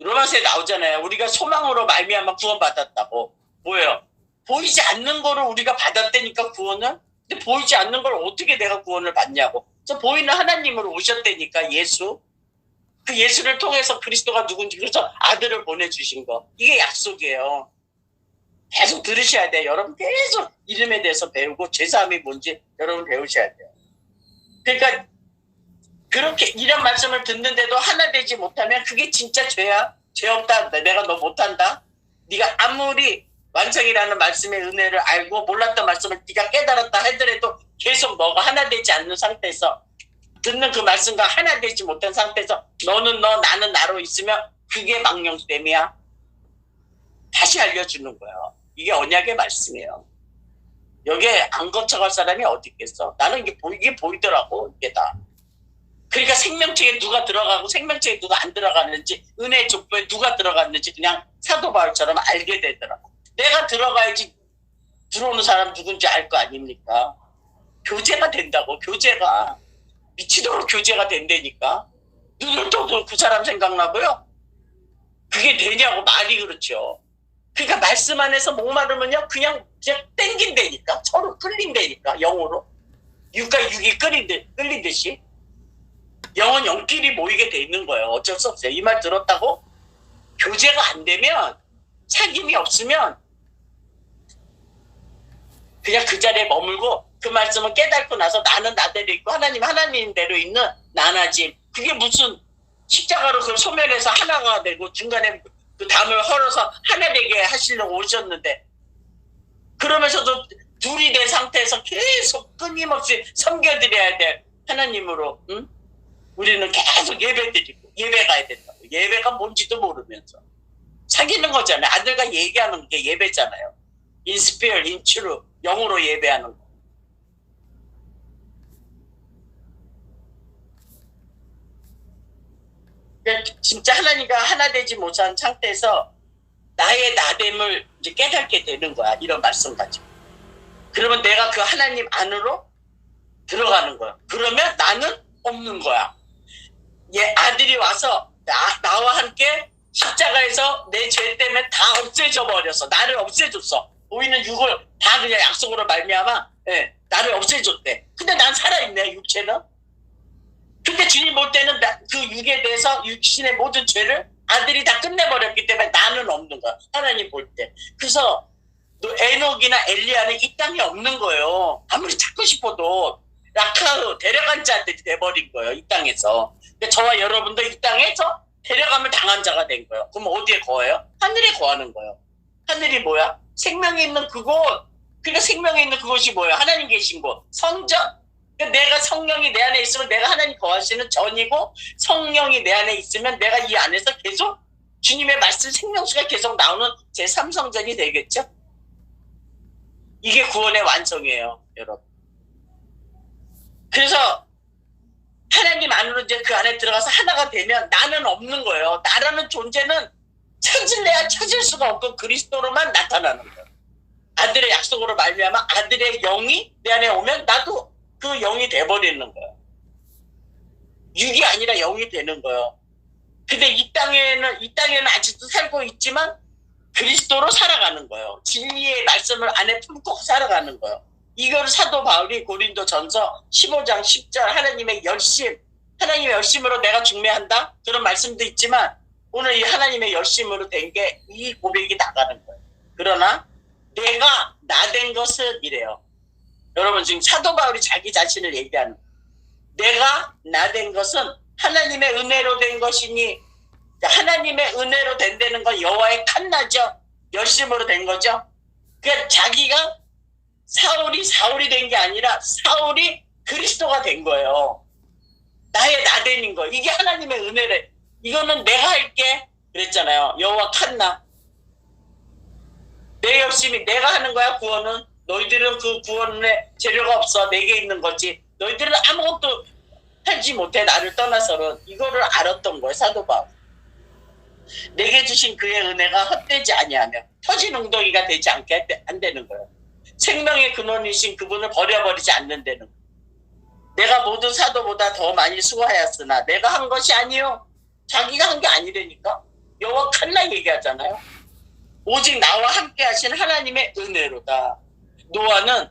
로마서에 나오잖아요. 우리가 소망으로 말미암아 구원받았다고. 뭐예요? 보이지 않는 거를 우리가 받았다니까, 구원을. 근데 보이지 않는 걸 어떻게 내가 구원을 받냐고. 저 보이는 하나님으로 오셨다니까, 예수. 그 예수를 통해서 그리스도가 누군지, 그래서 아들을 보내주신 거. 이게 약속이에요. 계속 들으셔야 돼요. 여러분 계속 이름에 대해서 배우고 죄사함이 뭔지 여러분 배우셔야 돼요. 그러니까 그렇게 이런 말씀을 듣는데도 하나 되지 못하면 그게 진짜 죄야. 죄 없다. 내가 너 못한다. 네가 아무리 완성이라는 말씀의 은혜를 알고 몰랐던 말씀을 네가 깨달았다 하더라도 계속 너가 하나 되지 않는 상태에서, 듣는 그 말씀과 하나 되지 못한 상태에서 너는 너 나는 나로 있으면 그게 망령됨이야. 다시 알려주는 거예요. 이게 언약의 말씀이에요. 여기에 안 거쳐갈 사람이 어디 있겠어. 나는 이게 보이더라고, 이게 다. 그러니까 생명책에 누가 들어가고 생명책에 누가 안 들어가는지, 은혜의 족보에 누가 들어갔는지 그냥 사도 바울처럼 알게 되더라고. 내가 들어가야지 들어오는 사람 누군지 알 거 아닙니까? 교제가 된다고. 교제가 미치도록 교제가 된다니까. 눈을 떠도 그 사람 생각나고요. 그게 되냐고. 말이 그렇죠. 그러니까 말씀 안에서 목마르면요 그냥 땡긴다니까. 서로 끌린다니까. 영으로 육과 육이 끌린듯이 영은 영끼리 모이게 돼 있는 거예요. 어쩔 수 없어요. 이 말 들었다고 교제가 안 되면, 사귐이 없으면 그냥 그 자리에 머물고 그 말씀을 깨닫고 나서 나는 나대로 있고 하나님 하나님대로 있는 나나짐. 그게 무슨 십자가로 그걸 소멸해서 하나가 되고 중간에 그 담을 헐어서 하나 되게 하시려고 오셨는데, 그러면서도 둘이 된 상태에서 계속 끊임없이 섬겨드려야 돼. 하나님으로. 응? 우리는 계속 예배드리고 예배 가야 된다고. 예배가 뭔지도 모르면서 사귀는 거잖아요. 아들과 얘기하는 게 예배잖아요. In spirit, in truth. 영으로 예배하는 거. 진짜 하나님과 하나 되지 못한 상태에서 나의 나됨을 이제 깨닫게 되는 거야. 이런 말씀 가지고. 그러면 내가 그 하나님 안으로 들어가는 거야. 그러면 나는 없는 거야. 아들이 와서 나와 함께 십자가에서 내 죄 때문에 다 없애져 버렸어. 나를 없애줬어. 보이는 육을 다 그냥 약속으로 말미암아 나를 없애줬대. 근데 난 살아있네, 육체는. 근데 주님 볼 때는 그 육에 대해서 육신의 모든 죄를 아들이 다 끝내버렸기 때문에 나는 없는 거야. 하나님 볼 때. 그래서 에녹이나 엘리야는 이 땅에 없는 거예요. 아무리 찾고 싶어도 라카흐 데려간 자들이 돼버린 거예요. 이 땅에서. 근데 저와 여러분도 이 땅에서 데려감을 당한 자가 된 거예요. 그럼 어디에 거해요? 하늘에 거하는 거예요. 하늘이 뭐야? 생명이 있는 그곳. 그러니까 생명이 있는 그곳이 뭐예요? 하나님 계신 곳. 성전. 그러니까 내가 성령이 내 안에 있으면 내가 하나님 거하시는 전이고, 성령이 내 안에 있으면 내가 이 안에서 계속 주님의 말씀 생명수가 계속 나오는 제3성전이 되겠죠? 이게 구원의 완성이에요, 여러분. 그래서 하나님 안으로 이제 그 안에 들어가서 하나가 되면 나는 없는 거예요. 나라는 존재는 찾을래야 찾을 수가 없고 그리스도로만 나타나는 거예요. 아들의 약속으로 말미암아 아들의 영이 내 안에 오면 나도 그 영이 돼버리는 거예요. 육이 아니라 영이 되는 거예요. 근데 이 땅에는 아직도 살고 있지만 그리스도로 살아가는 거예요. 진리의 말씀을 안에 품고 살아가는 거예요. 이걸 사도 바울이 고린도전서 15장 10절 하나님의 열심, 하나님의 열심으로 내가 중매한다? 그런 말씀도 있지만 오늘 이 하나님의 열심으로 된 게 이 고백이 나가는 거예요. 그러나 내가 나 된 것은 이래요. 여러분 지금 사도 바울이 자기 자신을 얘기하는 거예요. 내가 나 된 것은 하나님의 은혜로 된 것이니 하나님의 은혜로 된다는 건 여호와의 칸나죠. 열심으로 된 거죠. 그러니까 자기가 사울이 된 게 아니라 사울이 그리스도가 된 거예요. 나의 나됨인 거. 이게 하나님의 은혜래. 이거는 내가 할게. 그랬잖아요. 여호와 칸나. 내 열심히 내가 하는 거야 구원은. 너희들은 그 구원에 재료가 없어. 내게 있는 거지. 너희들은 아무것도 하지 못해. 나를 떠나서는. 이거를 알았던 거예요. 사도 바울. 내게 주신 그의 은혜가 헛되지 아니하며 터진 웅덩이가 되지 않게 안 되는 거예요. 생명의 근원이신 그분을 버려버리지 않는다는 거예요. 내가 모든 사도보다 더 많이 수고하였으나 내가 한 것이 아니요. 자기가 한 게 아니라니까. 여호와 칸나 얘기하잖아요. 오직 나와 함께 하신 하나님의 은혜로다. 노아는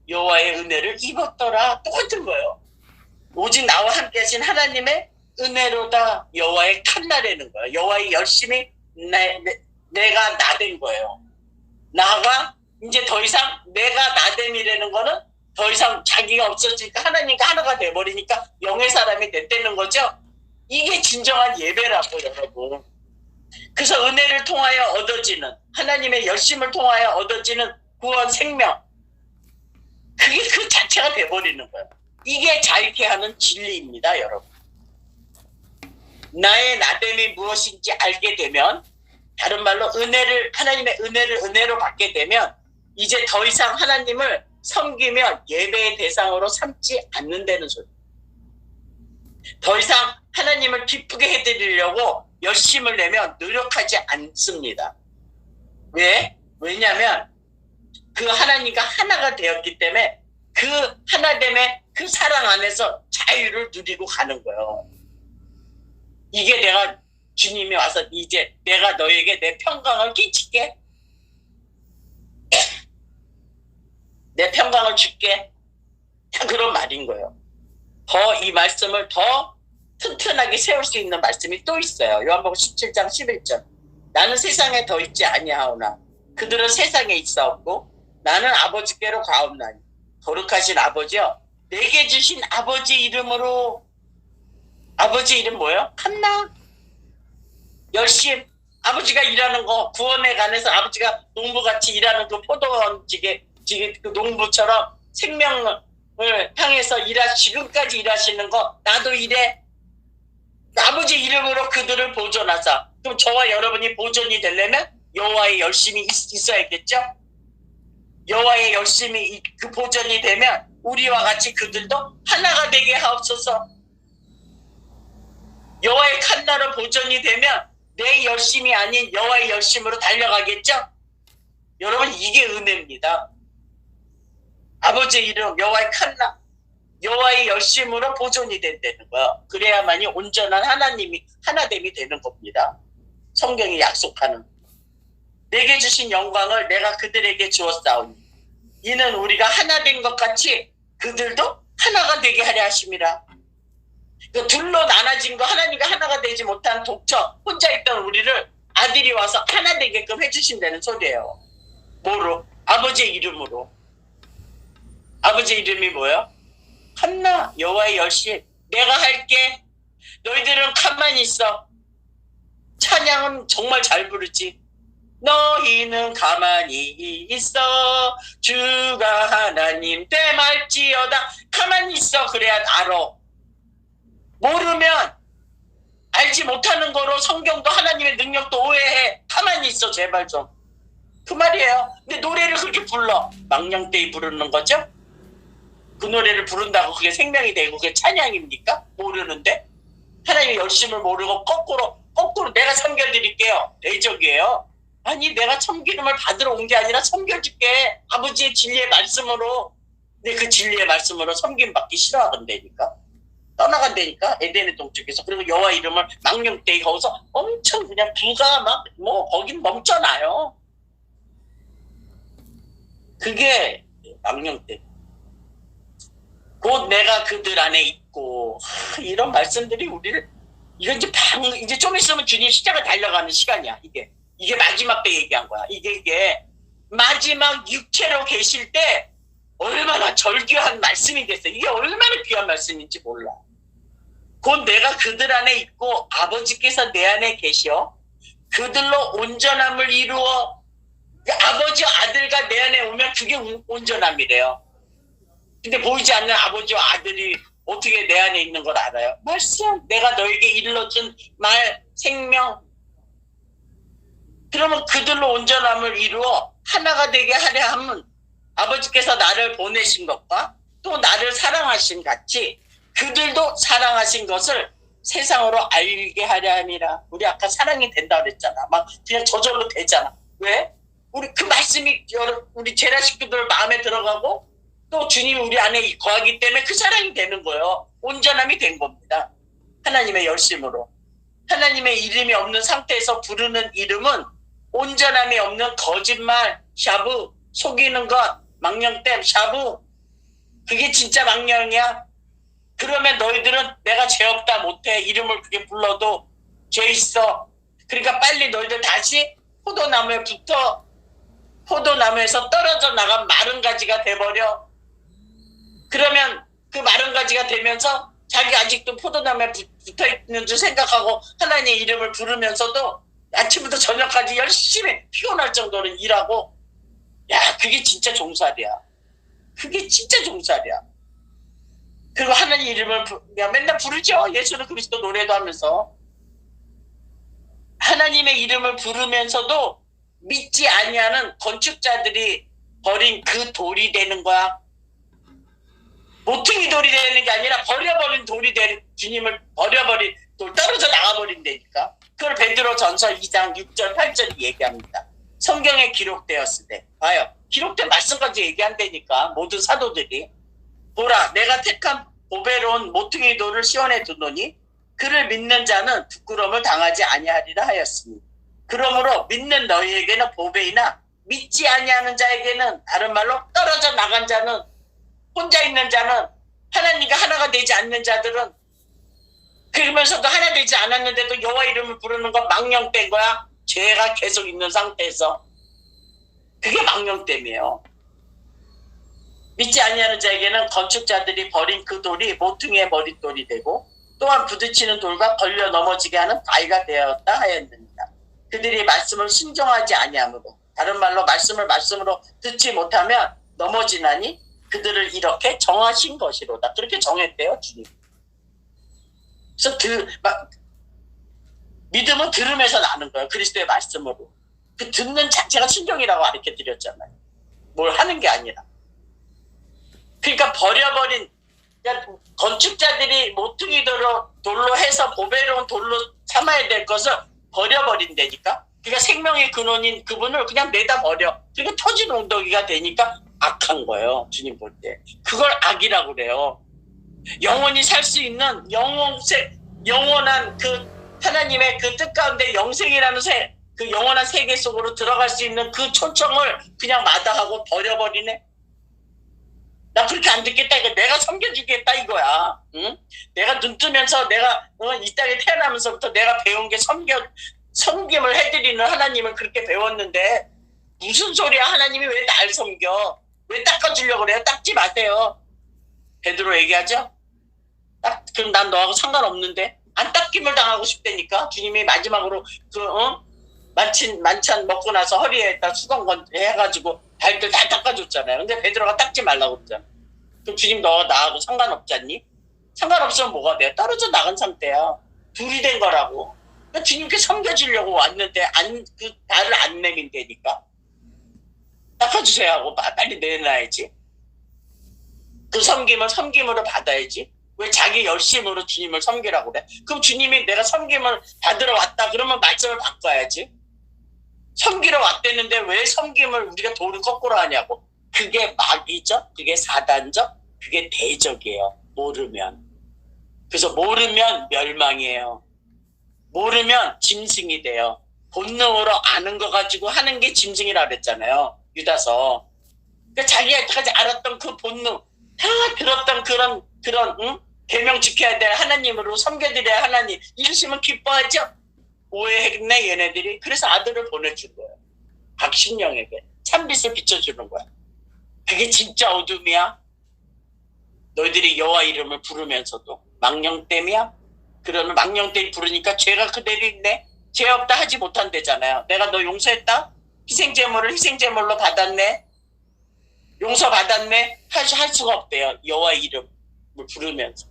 여호와의 은혜를 입었더라. 똑같은 거예요. 오직 나와 함께 하신 하나님의 은혜로다. 여호와의 칸나라는 거예요. 여호와의 열심히 내가 나된 거예요. 나가 이제 더 이상 내가 나됨이라는 거는 더 이상 자기가 없어지니까 하나님과 하나가 돼버리니까 영의 사람이 됐다는 거죠. 이게 진정한 예배라고 여러분. 그래서 은혜를 통하여 얻어지는 하나님의 열심을 통하여 얻어지는 구원 생명. 그게 그 자체가 돼버리는 거예요. 이게 자유케 하는 진리입니다. 여러분. 나의 나됨이 무엇인지 알게 되면 다른 말로 하나님의 은혜를 은혜로 받게 되면 이제 더 이상 하나님을 섬기며 예배의 대상으로 삼지 않는다는 소리. 더 이상 하나님을 기쁘게 해드리려고 열심을 내며 노력하지 않습니다. 왜? 왜냐하면 그 하나님과 하나가 되었기 때문에 그 하나됨의 그 사랑 안에서 자유를 누리고 가는 거예요. 이게 내가 주님이 와서 이제 내가 너에게 내 평강을 끼칠게. 내 평강을 줄게. 그런 말인 거예요. 더 이 말씀을 더 튼튼하게 세울 수 있는 말씀이 또 있어요. 요한복음 17장 11절. 나는 세상에 더 있지 아니하오나 그들은 세상에 있사옵고 나는 아버지께로 가옵나니 거룩하신 아버지여 내게 주신 아버지 이름으로. 아버지 이름 뭐예요? 칸나. 열심. 아버지가 일하는 거 구원에 관해서 아버지가 농부같이 일하는 그 포도원 그 농부처럼 생명을 향해서 지금까지 일하시는 거 나도 일해. 아버지 이름으로 그들을 보존하사. 그럼 저와 여러분이 보존이 되려면 여호와의 열심이 있어야겠죠? 여호와의 열심이 그 보존이 되면 우리와 같이 그들도 하나가 되게 하옵소서. 여호와의 칸나로 보존이 되면 내 열심이 아닌 여호와의 열심으로 달려가겠죠? 여러분 이게 은혜입니다. 아버지의 이름 여호와의 칸나, 여호와의 열심으로 보존이 된다는 거예요. 그래야만이 온전한 하나됨이 되는 겁니다. 성경이 약속하는. 내게 주신 영광을 내가 그들에게 주었사오니 이는 우리가 하나 된 것 같이 그들도 하나가 되게 하려 하심이라. 그 둘로 나눠진 거 하나님과 하나가 되지 못한 독처 혼자 있던 우리를 아들이 와서 하나 되게끔 해주신다는 소리예요. 뭐로? 아버지의 이름으로. 아버지 이름이 뭐예요? 칸나. 여호와의 열심. 내가 할게. 너희들은 가만히 있어. 찬양은 정말 잘 부르지. 너희는 가만히 있어. 주가 하나님 되말지어다. 가만히 있어. 그래야 알아. 모르면 알지 못하는 거로 성경도 하나님의 능력도 오해해. 가만히 있어 제발 좀. 그 말이에요. 근데 노래를 그렇게 불러. 망령되이 부르는 거죠? 그 노래를 부른다고 그게 생명이 되고 그게 찬양입니까? 모르는데? 하나님의 열심을 모르고 거꾸로 내가 섬겨드릴게요. 대적이에요. 아니 내가 참기름을 받으러 온 게 아니라 섬겨줄게. 아버지의 진리의 말씀으로. 근데 그 진리의 말씀으로 섬김받기 싫어하던데니까. 떠나간다니까 에덴의 동쪽에서. 그리고 여호와 이름을 망령되이 거기서 엄청 그냥 부가 막 거긴 멈춰놔요. 그게 망령되. 곧 내가 그들 안에 있고 이런 말씀들이 우리를 이건 이제 좀 있으면 주님 십자가 달려가는 시간이야. 이게 마지막 때 얘기한 거야. 이게 마지막 육체로 계실 때 얼마나 절규한 말씀이겠어. 이게 얼마나 귀한 말씀인지 몰라. 곧 내가 그들 안에 있고 아버지께서 내 안에 계셔 그들로 온전함을 이루어 아버지와 아들과 내 안에 오면 그게 온전함이래요. 근데 보이지 않는 아버지와 아들이 어떻게 내 안에 있는 걸 알아요? 말씀, 내가 너에게 일러준 말, 생명. 그러면 그들로 온전함을 이루어 하나가 되게 하려 함은 아버지께서 나를 보내신 것과 또 나를 사랑하신 같이 그들도 사랑하신 것을 세상으로 알게 하려 함이라. 우리 아까 사랑이 된다 그랬잖아. 막 그냥 저절로 되잖아. 왜? 우리 그 말씀이 우리 제라 식구들 마음에 들어가고 또 주님이 우리 안에 거하기 때문에 그 사랑이 되는 거예요. 온전함이 된 겁니다. 하나님의 열심으로. 하나님의 이름이 없는 상태에서 부르는 이름은 온전함이 없는 거짓말, 샤브, 속이는 것, 망령됨, 샤브. 그게 진짜 망령이야. 그러면 너희들은 내가 죄 없다 못해. 이름을 그게 불러도 죄 있어. 그러니까 빨리 너희들 다시 포도나무에 붙어. 포도나무에서 떨어져 나간 마른 가지가 돼버려. 그러면 그 마른 가지가 되면서 자기 아직도 포도나무에 붙어있는 줄 생각하고 하나님의 이름을 부르면서도 아침부터 저녁까지 열심히 피곤할 정도로 일하고 야 그게 진짜 종살이야. 그게 진짜 종살이야. 그리고 하나님 이름을 맨날 부르죠. 예수는 그리스도 노래도 하면서 하나님의 이름을 부르면서도 믿지 아니하는 건축자들이 버린 그 돌이 되는 거야. 모퉁이 돌이 되는 게 아니라 버려버린 돌이 되는 주님을 버려버린 돌 떨어져 나가버린다니까. 그걸 베드로 전서 2장 6절 8절이 얘기합니다. 성경에 기록되었을 때 봐요. 기록된 말씀까지 얘기한다니까. 모든 사도들이 보라 내가 택한 보배로운 모퉁이 돌을 시온에 두노니 그를 믿는 자는 부끄러움을 당하지 아니하리라 하였으니 그러므로 믿는 너희에게는 보배이나 믿지 아니하는 자에게는 다른 말로 떨어져 나간 자는 혼자 있는 자는 하나님과 하나가 되지 않는 자들은 그러면서도 하나 되지 않았는데도 여호와 이름을 부르는 건 망령된 거야. 죄가 계속 있는 상태에서 그게 망령됨이에요. 믿지 아니하는 자에게는 건축자들이 버린 그 돌이 모퉁이의 머릿돌이 되고 또한 부딪히는 돌과 걸려 넘어지게 하는 바위가 되었다 하였느니라. 그들이 말씀을 순종하지 아니하므로 다른 말로 말씀을 말씀으로 듣지 못하면 넘어지나니 그들을 이렇게 정하신 것이로다. 그렇게 정했대요 주님. 그래서 믿음은 들음에서 나는 거예요. 그리스도의 말씀으로. 그 듣는 자체가 순종이라고 가르쳐 드렸잖아요. 뭘 하는 게 아니라. 그러니까 버려버린 건축자들이 모퉁이 돌로 해서 보배로운 돌로 삼아야 될 것을 버려버린다니까. 그러니까 생명의 근원인 그분을 그냥 내다 버려. 그러니까 터진 웅덩이가 되니까 악한 거예요. 주님 볼 때. 그걸 악이라고 그래요. 영원히 살 수 있는 영원한 그 하나님의 그 뜻 가운데 영생이라는 그 영원한 세계 속으로 들어갈 수 있는 그 초청을 그냥 마다하고 버려버리네. 나 그렇게 안 듣겠다. 이거 내가 섬겨주겠다 이거야. 응? 내가 눈 뜨면서 내가 이 땅에 태어나면서부터 내가 배운 게 섬김을 해드리는 하나님을 그렇게 배웠는데 무슨 소리야. 하나님이 왜 날 섬겨. 왜 닦아주려고 그래요. 닦지 마세요. 베드로 얘기하죠. 그럼 난 너하고 상관없는데 안 닦임을 당하고 싶다니까. 주님이 마지막으로 만찬 먹고 나서 허리에다 수건건 해가지고 발들 다 닦아줬잖아요. 근데 베드로가 닦지 말라고 그랬잖아. 그럼 주님 너 나하고 상관없지 않니? 상관없으면 뭐가 돼? 떨어져 나간 상태야. 둘이 된 거라고. 그러니까 주님께 섬겨주려고 왔는데 발을 안 내민다니까. 닦아주세요 하고 빨리 내놔야지. 그 섬김으로 받아야지. 왜 자기 열심으로 주님을 섬기라고 그래? 그럼 주님이 내가 섬김을 받으러 왔다 그러면 말씀을 바꿔야지. 섬기러 왔대는데 왜 섬김을 우리가 돌을 거꾸로 하냐고. 그게 마귀죠. 그게 사단적. 그게 대적이에요. 모르면. 그래서 모르면 멸망이에요. 모르면 짐승이 돼요. 본능으로 아는 거 가지고 하는 게 짐승이라고 그랬잖아요. 유다서. 그러니까 자기가 여태까지 알았던 그 본능, 다 들었던 그런 계명 지켜야 될 하나님으로 섬겨드려야 하나님 이러시면 기뻐하죠. 오해했네 얘네들이. 그래서 아들을 보내준 거예요. 박신령에게 참빛을 비춰주는 거야. 그게 진짜 어둠이야? 너희들이 여호와 이름을 부르면서도 망령됨이야? 그러면 망령됨 부르니까 죄가 그대로 있네. 죄 없다 하지 못한대잖아요. 내가 너 용서했다? 희생제물을 희생제물로 받았네. 용서받았네. 할 수가 없대요. 여호와 이름을 부르면서.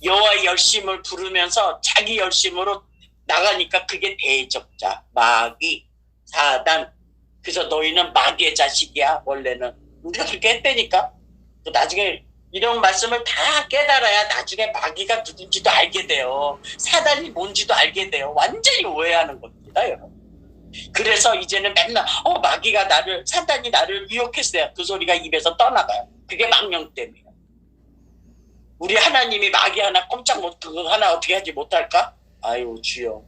여호와의 열심을 부르면서 자기 열심으로 나가니까 그게 대적자, 마귀, 사단. 그래서 너희는 마귀의 자식이야. 원래는 우리가 그렇게 했다니까. 나중에 이런 말씀을 다 깨달아야 나중에 마귀가 누군지도 알게 돼요. 사단이 뭔지도 알게 돼요. 완전히 오해하는 겁니다, 여러분. 그래서 이제는 맨날 마귀가 나를, 사단이 나를 유혹했어요. 그 소리가 입에서 떠나가요. 그게 망령됨이에요. 우리 하나님이 마귀 하나 꼼짝 못, 그거 하나 어떻게 하지 못할까? 아유 주여.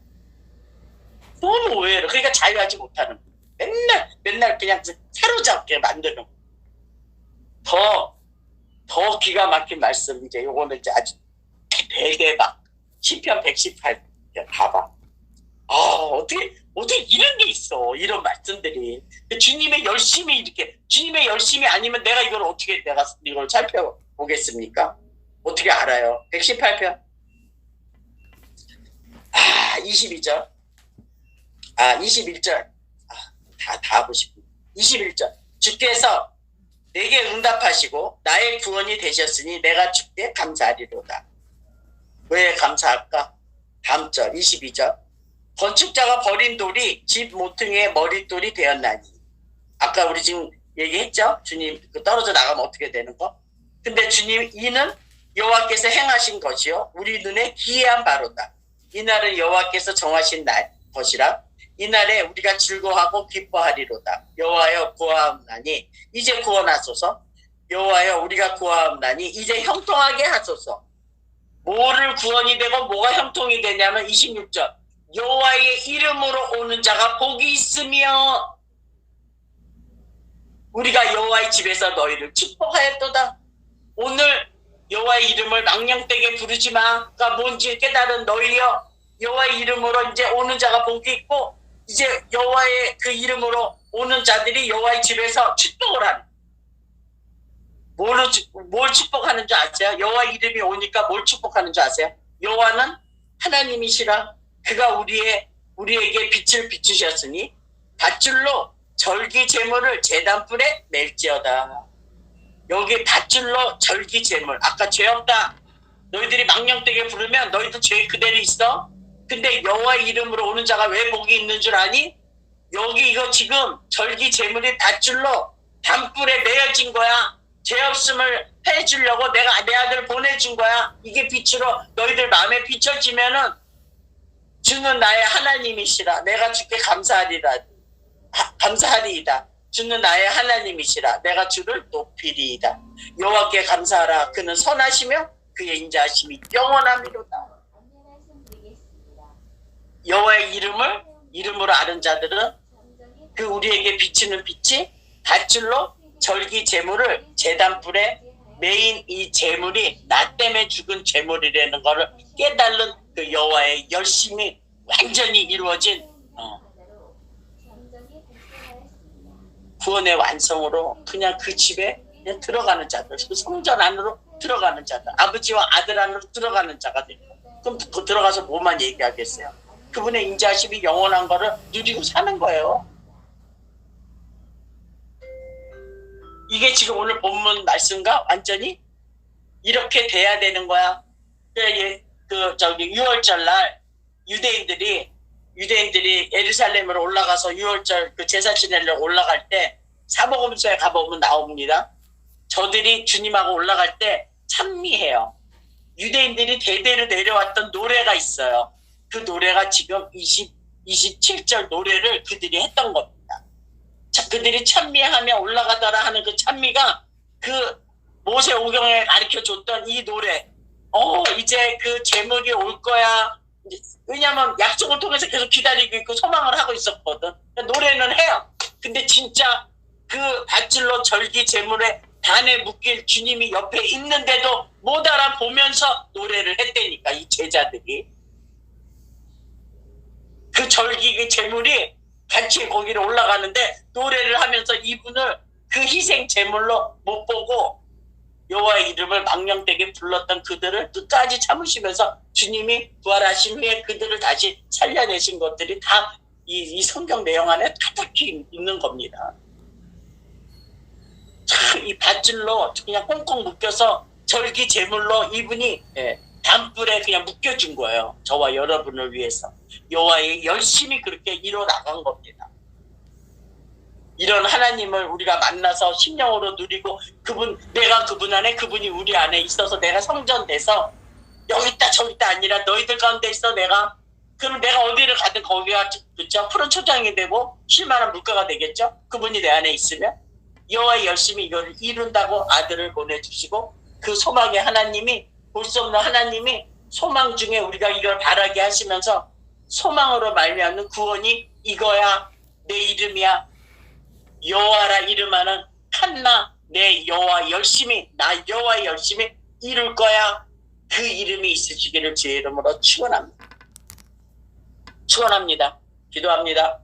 너무 오해를. 그러니까 자유하지 못하는 거예요. 맨날 그냥 사로잡게 만드는 거예요. 더 기가 막힌 말씀, 이제 요거는 이제 아주 대대박. 시편 118. 봐봐. 어떻게 이런 게 있어. 이런 말씀들이. 주님의 열심이 이렇게, 주님의 열심이 아니면 내가 이걸 살펴보겠습니까? 어떻게 알아요? 118편. 22절. 21절. 다 하고 싶어. 21절. 주께서 내게 응답하시고 나의 구원이 되셨으니 내가 주께 감사하리로다. 왜 감사할까? 다음 절 22절. 건축자가 버린 돌이 집 모퉁이의 머릿돌이 되었나니. 아까 우리 지금 얘기했죠? 주님 떨어져 나가면 어떻게 되는 거? 근데 주님 이는 여호와께서 행하신 것이요 우리 눈에 기이한 바로다. 이날은 여호와께서 정하신 것이라. 이날에 우리가 즐거워하고 기뻐하리로다. 여호와여 구하옵나니 이제 구원하소서. 여호와여 우리가 구하옵나니 이제 형통하게 하소서. 뭐를 구원이 되고 뭐가 형통이 되냐면 26절. 여호와의 이름으로 오는 자가 복이 있으며 우리가 여호와의 집에서 너희를 축복하였도다. 오늘 여호와의 이름을 망령되게 부르지 마가 뭔지 깨달은 너희여, 여호와의 이름으로 이제 오는 자가 복이 있고 이제 여호와의 그 이름으로 오는 자들이 여호와의 집에서 축복을 하는. 뭘 축복하는 줄 아세요? 여호와의 이름이 오니까 뭘 축복하는 줄 아세요? 여호와는 하나님이시라. 그가 우리에게 빛을 비추셨으니 밧줄로 절기 제물을 제단불에 멜지어다. 여기 밧줄로 절기 제물. 아까 죄 없다. 너희들이 망령되게 부르면 너희도 죄 그대로 있어. 근데 여호와의 이름으로 오는 자가 왜 복이 있는 줄 아니? 여기 이거 지금 절기 제물이 밧줄로 단불에 매여진 거야. 죄 없음을 해주려고 내가 내 아들을 보내준 거야. 이게 빛으로 너희들 마음에 비춰지면은 주는 나의 하나님이시라. 내가 주께 감사하리이다. 주는 나의 하나님이시라. 내가 주를 높이리이다. 여호와께 감사하라. 그는 선하시며 그의 인자하심이 영원함이로다. 여호와의 이름으로 아는 자들은 그 우리에게 비치는 빛이 밧줄로 절기 제물을 제단불에 매인 이 제물이 나 때문에 죽은 제물이라는 것을 깨달은 그 여호와의 열심이 완전히 이루어진 구원의 완성으로 그냥 그 집에 그냥 들어가는 자들, 그 성전 안으로 들어가는 자들, 아버지와 아들 안으로 들어가는 자가 됩니다. 그럼 그 들어가서 뭐만 얘기하겠어요? 그분의 인자하심이 영원한 거를 누리고 사는 거예요. 이게 지금 오늘 본문 말씀과 완전히 이렇게 돼야 되는 거야. 저기 6월절 날 유대인들이 예루살렘으로 올라가서 6월절 그 제사 지내려고 올라갈 때 사복음서에 가보면 나옵니다. 저들이 주님하고 올라갈 때 찬미해요. 유대인들이 대대로 내려왔던 노래가 있어요. 그 노래가 지금 27절 노래를 그들이 했던 겁니다. 그들이 찬미하며 올라가더라 하는 그 찬미가 그 모세오경에 가르쳐줬던 이 노래. 이제 그 제목이 올 거야. 왜냐면 약속을 통해서 계속 기다리고 있고 소망을 하고 있었거든. 노래는 해요. 근데 진짜 그 밧줄로 절기 제물에 단에 묶일 주님이 옆에 있는데도 못 알아보면서 노래를 했다니까, 이 제자들이. 그 절기, 그 제물이 같이 거기로 올라가는데 노래를 하면서 이분을 그 희생 제물로 못 보고 여호와의 이름을 망령되게 불렀던 그들을 끝까지 참으시면서 주님이 부활하신 후에 그들을 다시 살려내신 것들이 다 이 성경 내용 안에 가득히 있는 겁니다. 참 이 밧줄로 그냥 꽁꽁 묶여서 절기 제물로 이분이 담불에 그냥 묶여준 거예요. 저와 여러분을 위해서. 여호와의 열심히 그렇게 이뤄 나간 겁니다. 이런 하나님을 우리가 만나서 심령으로 누리고 내가 그분 안에 그분이 우리 안에 있어서 내가 성전돼서 여기 있다 저기 있다 아니라 너희들 가운데 있어 내가. 그럼 내가 어디를 가든 거기가 그렇죠? 푸른 초장이 되고 쉴만한 물가가 되겠죠? 그분이 내 안에 있으면. 여호와의 열심히 이걸 이룬다고 아들을 보내주시고 그 소망의 하나님이, 볼 수 없는 하나님이 소망 중에 우리가 이걸 바라게 하시면서 소망으로 말미암는 구원이 이거야. 내 이름이야. 여호와라 이름하는 칸나 내 여호와 열심히, 나 여호와 열심히 이룰 거야. 그 이름이 있으시기를 주의 이름으로 축원합니다. 축원합니다. 기도합니다.